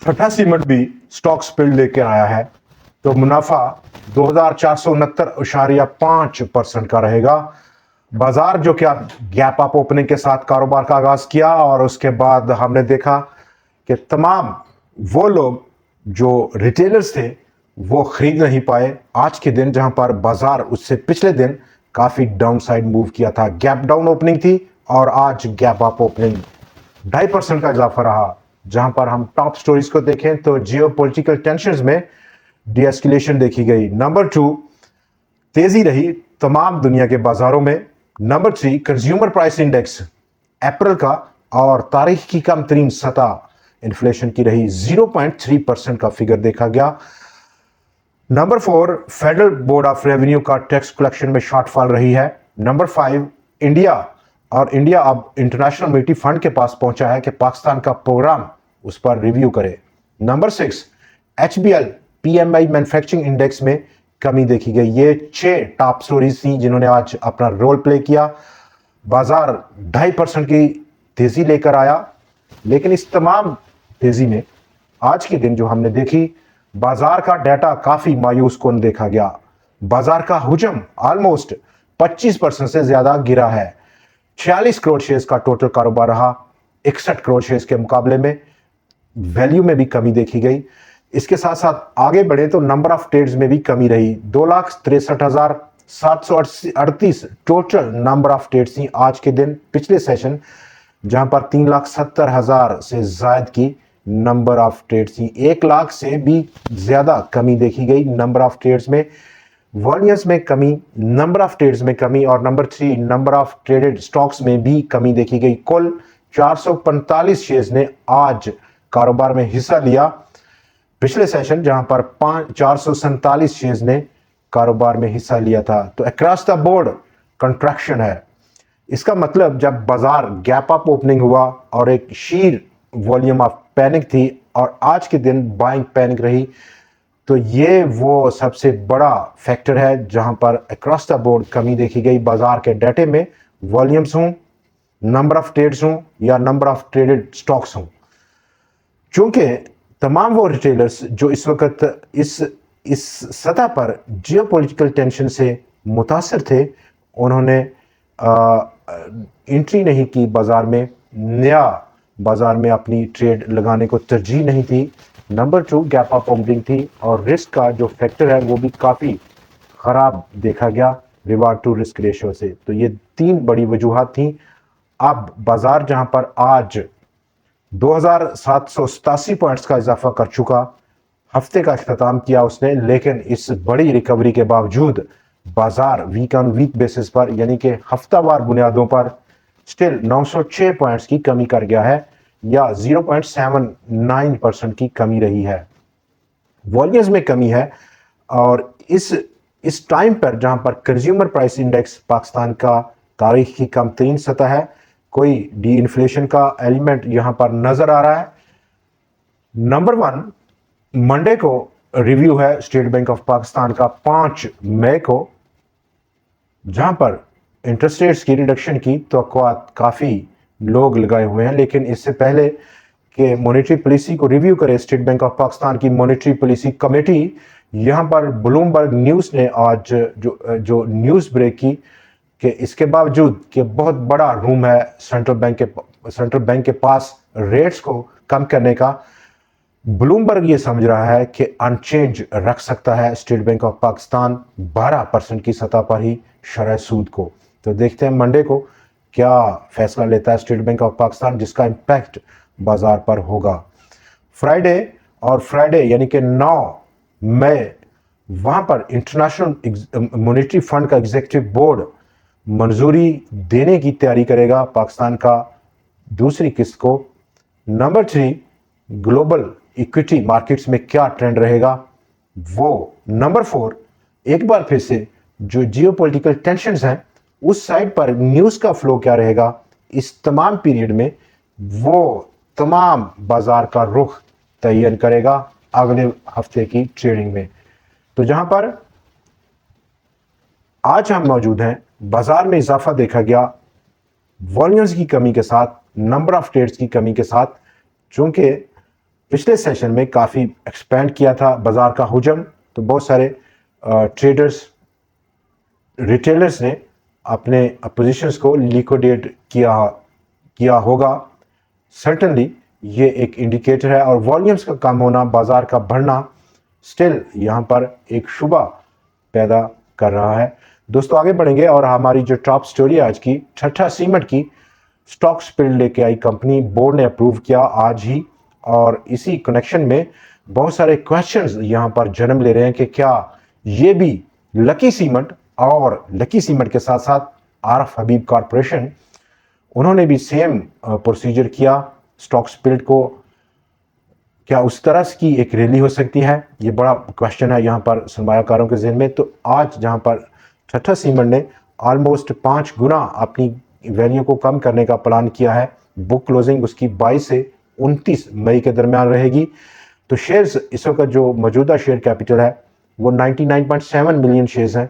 Tata cement भी stock spill लेके आया है, तो मुनाफा 2469.5% का रहेगा। बाजार जो क्या गैप अप ओपनिंग के साथ कारोबार का आगाज किया और उसके बाद हमने देखा कि तमाम वो लोग जो रिटेलर्स थे वो खरीद नहीं पाए आज के दिन, जहां पर बाजार उससे पिछले दिन काफी डाउन साइड मूव किया था। गैप डाउन ओपनिंग थी और आज गैप अप ओपनिंग 2.5% का इजाफा रहा। जहां पर हम टॉप स्टोरीज को देखें तो जियो पोलिटिकल टेंशन में डीएस्केलेशन देखी गई। नंबर 2, तेजी रही तमाम दुनिया के बाजारों में। नंबर 3, कंज्यूमर प्राइस इंडेक्स अप्रैल का और तारीख की कम तरीन सतह इन्फ्लेशन की रही, 0.3% का फिगर देखा गया। Number 4, federal board of revenue का टैक्स कलेक्शन में शॉर्टफॉल रही है। नंबर 5, इंडिया अब इंटरनेशनल मॉनेटरी फंड के पास पहुंचा है कि पाकिस्तान का प्रोग्राम उस पर रिव्यू करे। Number 6, HBL PMI manufacturing index में कमी देखी गई। ये 6 टॉप स्टोरीज थी जिन्होंने आज अपना रोल प्ले किया। बाजार 2.5% की तेजी लेकर आया, लेकिन इस तमाम तेजी में आज के दिन जो हमने देखी, बाजार का डाटा काफी मायूस कुन देखा गया। बाजार का हुजम ऑलमोस्ट 25% से ज्यादा गिरा है। 46 करोड़ शेयर्स का टोटल कारोबार रहा, 61 करोड़ शेयर्स के मुकाबले में वैल्यू में भी कमी देखी गई। इसके साथ साथ आगे बढ़े तो नंबर ऑफ ट्रेड्स में भी कमी रही। 2,63,738 टोटल नंबर ऑफ ट्रेड्स थी आज के दिन। पिछले सेशन जहां पर 3,70,000 से ज्यादा की नंबर ऑफ ट्रेड्स थी, 1 लाख से भी ज्यादा कमी देखी गई नंबर ऑफ ट्रेड्स में। वॉल्यूम्स में कमी, नंबर ऑफ ट्रेड्स में कमी और number 3 number of traded stocks में भी कमी देखी गई। कुल 445 शेयर्स ने आज कारोबार में हिस्सा लिया। पिछले सेशन जहां पर 447 शेयर्स ने कारोबार में हिस्सा लिया था। तो अक्रॉस द बोर्ड कंट्रैक्शन है। इसका मतलब जब बाजार गैप अप ओपनिंग हुआ और एक शीर वॉल्यूम ऑफ पैनिक थी और आज के दिन बाइंग पैनिक रही, तो ये वो सबसे बड़ा फैक्टर है जहां पर अक्रॉस द बोर्ड कमी देखी गई बाजार के डाटे में, वॉल्यूम्स हों, नंबर ऑफ ट्रेड्स हों या नंबर ऑफ ट्रेडेड स्टॉक्स हों। चूंकि तमाम वो रिटेलर्स जो इस वक्त इस सतह पर जियोपॉलिटिकल टेंशन से मुतासर थे, उन्होंने एंट्री नहीं की बाजार में, नया बाजार में अपनी ट्रेड लगाने को तरजीह नहीं थी। नंबर 2 गैप अप ओपनिंग थी और रिस्क का जो फैक्टर है वो भी काफ़ी ख़राब देखा गया रिवार्ड टू रिस्क रेशियो से। तो ये 3 बड़ी वजूहात थी। अब बाजार जहां पर आज 2,787 पॉइंट्स का इजाफा कर चुका, हफ्ते का अख्ताम किया उसने, लेकिन इस बड़ी रिकवरी के बावजूद बाजार वीक ऑन वीक बेसिस पर यानी कि हफ्तावार बुनियादों पर स्टिल 906 पॉइंट्स की कमी कर गया है या 0.79% की कमी रही है। वॉल्यूम्स में कमी है और इस टाइम पर जहां पर कंज्यूमर प्राइस इंडेक्स पाकिस्तान का तारीख की कम तरीन सतह है, कोई डी इन्फ्लेशन का एलिमेंट यहां पर नजर आ रहा है। नंबर 1 मंडे को रिव्यू है स्टेट बैंक ऑफ पाकिस्तान का 5 मई को, जहां पर इंटरेस्ट रेट्स की रिडक्शन की तवक्कुआत काफ़ी लोग लगाए हुए हैं। लेकिन इससे पहले कि मॉनेटरी पॉलिसी को रिव्यू करे स्टेट बैंक ऑफ पाकिस्तान की मॉनेटरी पॉलिसी कमेटी, यहां पर ब्लूमबर्ग न्यूज़ ने आज जो न्यूज़ ब्रेक की कि इसके बावजूद कि बहुत बड़ा रूम है सेंट्रल बैंक के पास रेट्स को कम करने का, ब्लूमबर्ग ये समझ रहा है कि अनचेंज रख सकता है स्टेट बैंक ऑफ पाकिस्तान 12% की सतह पर ही शरह सूद को। तो देखते हैं मंडे को क्या फैसला लेता है स्टेट बैंक ऑफ पाकिस्तान, जिसका इम्पैक्ट बाजार पर होगा। फ्राइडे यानी कि 9 मई वहां पर इंटरनेशनल मॉनेटरी फंड का एग्जीक्यूटिव बोर्ड मंजूरी देने की तैयारी करेगा पाकिस्तान का दूसरी किस्त को। नंबर 3 ग्लोबल इक्विटी मार्केट्स में क्या ट्रेंड रहेगा वो। नंबर 4 एक बार फिर से जो जियोपॉलिटिकल टेंशन्स हैं उस साइड पर न्यूज़ का फ्लो क्या रहेगा इस तमाम पीरियड में, वो तमाम बाजार का रुख तयन करेगा अगले हफ्ते की ट्रेडिंग में। तो जहां पर आज हम मौजूद हैं, बाजार में इजाफा देखा गया वॉल्यूम्स की कमी के साथ, नंबर ऑफ ट्रेड्स की कमी के साथ, चूंकि पिछले सेशन में काफ़ी एक्सपेंड किया था बाजार का हुजम, तो बहुत सारे ट्रेडर्स रिटेलर्स ने अपने पोजीशंस को लिक्विडेट किया होगा। सर्टनली ये एक इंडिकेटर है, और वॉल्यूम्स का कम होना, बाजार का बढ़ना स्टिल यहाँ पर एक शुबा पैदा कर रहा है। दोस्तों आगे बढ़ेंगे और हमारी जो टॉप स्टोरी है आज की, ठट्ठा सीमेंट की स्टॉक स्पिल लेके आई कंपनी, बोर्ड ने अप्रूव किया आज ही, और इसी कनेक्शन में बहुत सारे क्वेश्चंस यहाँ पर जन्म ले रहे हैं कि क्या ये भी लकी सीमेंट और लकी सीमेंट के साथ साथ आरएफ हबीब कॉरपोरेशन, उन्होंने भी सेम प्रोसीजर किया स्टॉक स्पिल्ट को, क्या उस तरह की एक रैली हो सकती है? ये बड़ा क्वेश्चन है यहाँ पर सरमायाकारों के जहन में। तो आज जहाँ पर ठट्ठा सीमेंट ने ऑलमोस्ट 5 गुना अपनी वैल्यू को कम करने का प्लान किया है, बुक क्लोजिंग उसकी 22 से 29 मई के दरमियान रहेगी। तो शेयर्स इस वक्त जो मौजूदा शेयर कैपिटल है वो 99.7 मिलियन शेयर्स हैं,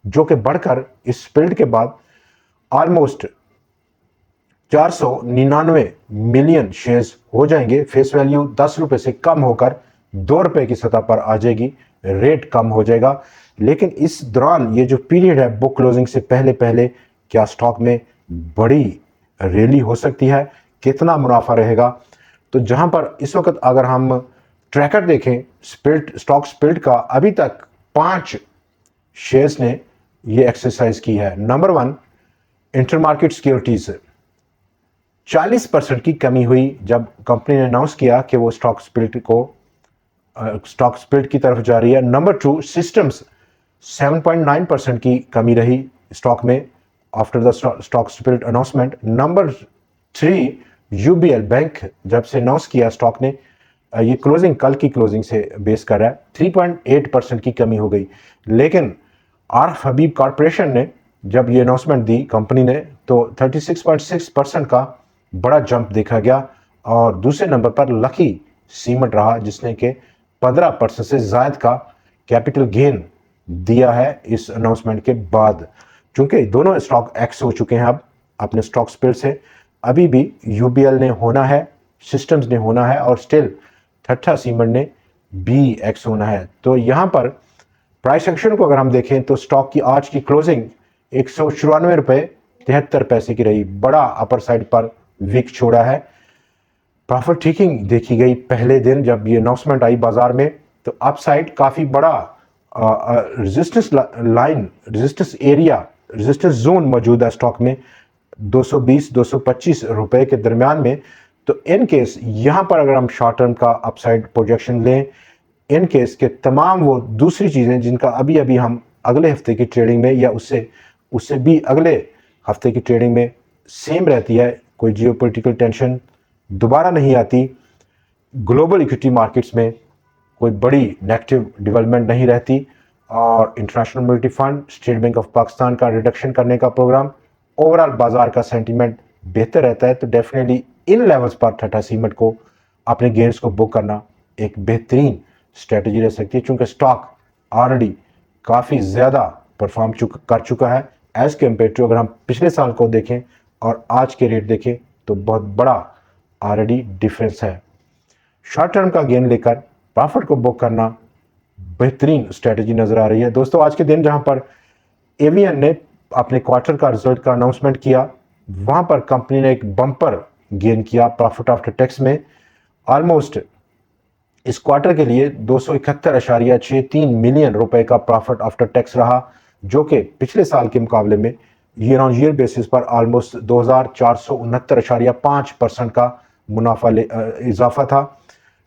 जो कि बढ़कर इस स्पिल्ट के बाद ऑलमोस्ट 499 मिलियन शेयर्स हो जाएंगे। फेस वैल्यू 10 रुपए से कम होकर 2 रुपए की सतह पर आ जाएगी, रेट कम हो जाएगा। लेकिन इस दौरान ये जो पीरियड है बुक क्लोजिंग से पहले पहले, क्या स्टॉक में बड़ी रैली हो सकती है? कितना मुनाफा रहेगा? तो जहां पर इस वक्त अगर हम ट्रैकर देखें स्टॉक स्पिल्ट का, अभी तक 5 शेयर्स ने ये एक्सरसाइज की है। नंबर 1 इंटरमार्केट सिक्योरिटीज, 40% की कमी हुई जब कंपनी ने अनाउंस किया कि वो स्टॉक स्पिल्ट की तरफ जा रही है। नंबर 2 सिस्टम्स, 7.9% की कमी रही स्टॉक में after the stock spilt announcement. Number 3 UBL bank, जब से अनाउंस किया स्टॉक ने, ये क्लोजिंग कल की क्लोजिंग से बेस कर रहा है, 3.8% की कमी हो गई। लेकिन आरएफ हबीब कॉरपोरेशन ने जब ये अनाउंसमेंट दी कंपनी ने, तो 36.6% का बड़ा जंप देखा गया। और दूसरे नंबर पर लकी सीमेंट रहा, जिसने के 15% से ज़ायद का कैपिटल गेन दिया है इस अनाउंसमेंट के बाद। चूंकि दोनों स्टॉक एक्स हो चुके हैं अब अपने स्टॉक स्पिल से, अभी भी यूबीएल ने होना है, सिस्टम्स ने होना है, और स्टिल ठट्ठा सीमेंट ने बी एक्स होना है। तो यहाँ पर प्राइस एक्शन को अगर हम देखें तो स्टॉक की आज की क्लोजिंग 194 रुपये 73 पैसे की रही, बड़ा अपर साइड पर वीक छोड़ा है। प्रॉफिट टेकिंग देखी गई पहले दिन जब ये अनाउंसमेंट आई बाजार में, तो अपसाइड काफ़ी बड़ा resistance line, resistance area, resistance zone मौजूद है स्टॉक में 220-225 रुपए के दरमियान में। तो इन केस यहाँ पर अगर हम शॉर्ट टर्म का अपसाइड प्रोजेक्शन लें, इन केस के तमाम वो दूसरी चीज़ें जिनका अभी अभी हम अगले हफ्ते की ट्रेडिंग में या उससे भी अगले हफ्ते की ट्रेडिंग में सेम रहती है, कोई जियोपॉलिटिकल टेंशन दोबारा नहीं आती, ग्लोबल इक्विटी मार्केट्स में कोई बड़ी नेगेटिव डेवलपमेंट नहीं रहती, और international monetary fund, state bank of Pakistan का रिडक्शन करने का प्रोग्राम, ओवरऑल बाजार का सेंटीमेंट बेहतर रहता है, तो डेफिनेटली इन लेवल्स पर ठट्ठा सीमेंट को अपने गेन्स को बुक करना एक बेहतरीन स्ट्रेटजी रह सकती है, चूंकि स्टॉक ऑलरेडी काफ़ी ज़्यादा परफॉर्म कर चुका है एज कम्पेयर टू, अगर हम पिछले साल को देखें और आज के रेट देखें तो बहुत बड़ा ऑलरेडी डिफरेंस है। शॉर्ट टर्म का गेन लेकर प्रॉफिट को बुक करना बेहतरीन स्ट्रेटजी नज़र आ रही है। दोस्तों आज के दिन जहां पर एवीएन ने अपने क्वार्टर का रिजल्ट का अनाउंसमेंट किया, वहां पर कंपनी ने एक बम्पर गेन किया प्रॉफिट आफ्टर टैक्स में। ऑलमोस्ट इस क्वार्टर के लिए 271.63 मिलियन रुपए का प्रॉफिट आफ्टर टैक्स रहा, जो कि पिछले साल के मुकाबले में ईयर ऑन ईयर बेसिस पर ऑलमोस्ट 2469.5% का मुनाफा इजाफा था।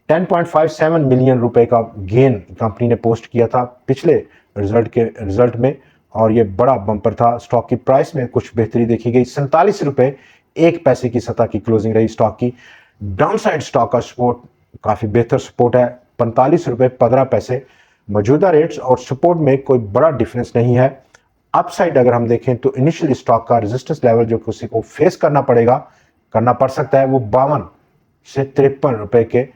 10.57 मिलियन रुपए का गेन कंपनी ने पोस्ट किया था पिछले रिजल्ट में, और ये बड़ा बम्पर था। स्टॉक की प्राइस में कुछ बेहतरी देखी गई, 47 रुपये 1 पैसे की सतह की क्लोजिंग रही स्टॉक की। डाउन साइड स्टॉक का सपोर्ट काफ़ी बेहतर सपोर्ट है, 45 रुपये 15 पैसे। मौजूदा रेट्स और सपोर्ट में कोई बड़ा डिफरेंस नहीं है। अपसाइड अगर हम देखें तो इनिशियली स्टॉक का रेजिस्टेंस लेवल जो किसी को फेस करना पड़ सकता है, वो 52 से 53 रुपए के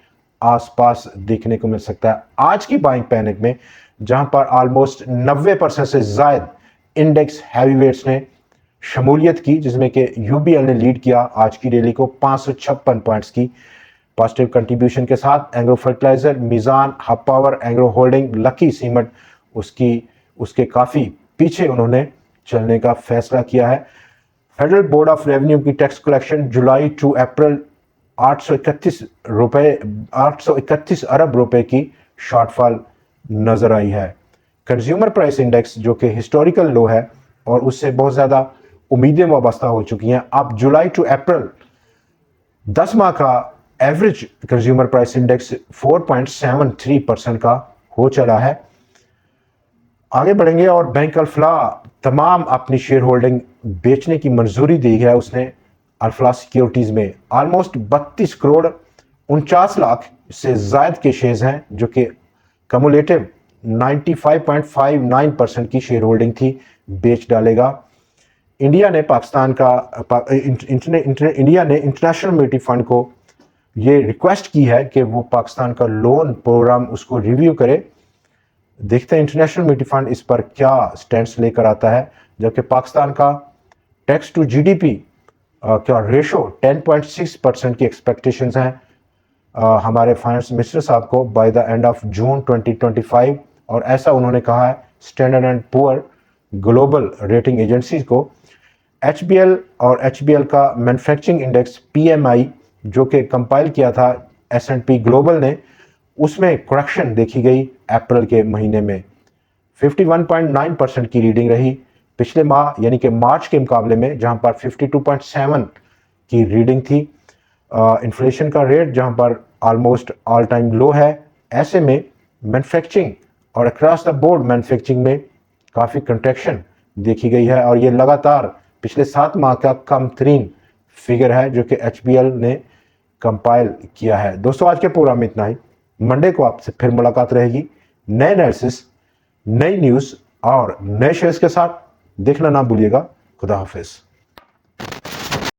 आसपास देखने को मिल सकता है। आज की बाइंग पैनिक में जहां पर ऑलमोस्ट 90% से ज्यादा इंडेक्स हैवीवेट्स ने शमूलियत की, जिसमें कि यूबीएल ने लीड किया आज की रैली को 556 पॉइंट्स की। पॉजिटिव कंट्रीब्यूशन के साथ। Engro fertilizer, Meezan, Hub power, Engro holding, Lucky Cement उसके काफ़ी पीछे उन्होंने चलने का फैसला किया है। फेडरल बोर्ड ऑफ रेवेन्यू की टैक्स कलेक्शन जुलाई टू अप्रैल 831 अरब रुपए की शॉर्टफॉल नजर आई है। कंज्यूमर प्राइस इंडेक्स जो कि हिस्टोरिकल लो है और उससे बहुत ज़्यादा उम्मीदें वाबस्ता हो चुकी हैं, अब जुलाई टू अप्रैल 10 माह का एवरेज कंज्यूमर प्राइस इंडेक्स 4.73% का हो चला है। आगे बढ़ेंगे और बैंक अल्फला तमाम अपनी शेयर होल्डिंग बेचने की मंजूरी दी है उसने अल्फला सिक्योरिटीज़ में। ऑलमोस्ट 32 करोड़ 49 लाख से ज़ायद के शेयर्स हैं जो कि कमुलेटिव 95.59% की शेयर होल्डिंग थी, बेच डालेगा। इंडिया ने इंटरनेशनल मॉनेटरी फंड को ये रिक्वेस्ट की है कि वो पाकिस्तान का लोन प्रोग्राम उसको रिव्यू करे। देखते हैं इंटरनेशनल मॉनेटरी फंड इस पर क्या स्टैंड लेकर आता है। जबकि पाकिस्तान का टैक्स टू जीडीपी का रेशो 10.6% की एक्सपेक्टेशंस हैं हमारे फाइनेंस मिनिस्टर साहब को by the end of June 2025, और ऐसा उन्होंने कहा है standard and poor global rating agencies को। एचबीएल और एचबीएल का मैन्युफैक्चरिंग इंडेक्स पीएमआई जो कि कंपाइल किया था एस&पी ग्लोबल ने, उसमें करेक्शन देखी गई अप्रैल के महीने में। 51.9% की रीडिंग रही पिछले माह यानी कि मार्च के मुकाबले में, जहां पर 52.7 की रीडिंग थी। इन्फ्लेशन का रेट जहां पर ऑलमोस्ट ऑल टाइम लो है। ऐसे में मैन्युफैक्चरिंग और अक्रॉस द बोर्ड मैन्युफैक्चरिंग में काफ़ी कंट्रैक्शन देखी गई है और ये लगातार पिछले 7 माह का कम तरीन फिगर है जो कि एचबीएल ने कंपाइल किया है। दोस्तों, आज के प्रोग्राम में इतना ही। मंडे को आपसे फिर मुलाकात रहेगी नए एनालिसिस, नई न्यूज़ और नए शेयर्स के साथ। देखना ना भूलिएगा। खुदा हाफिज।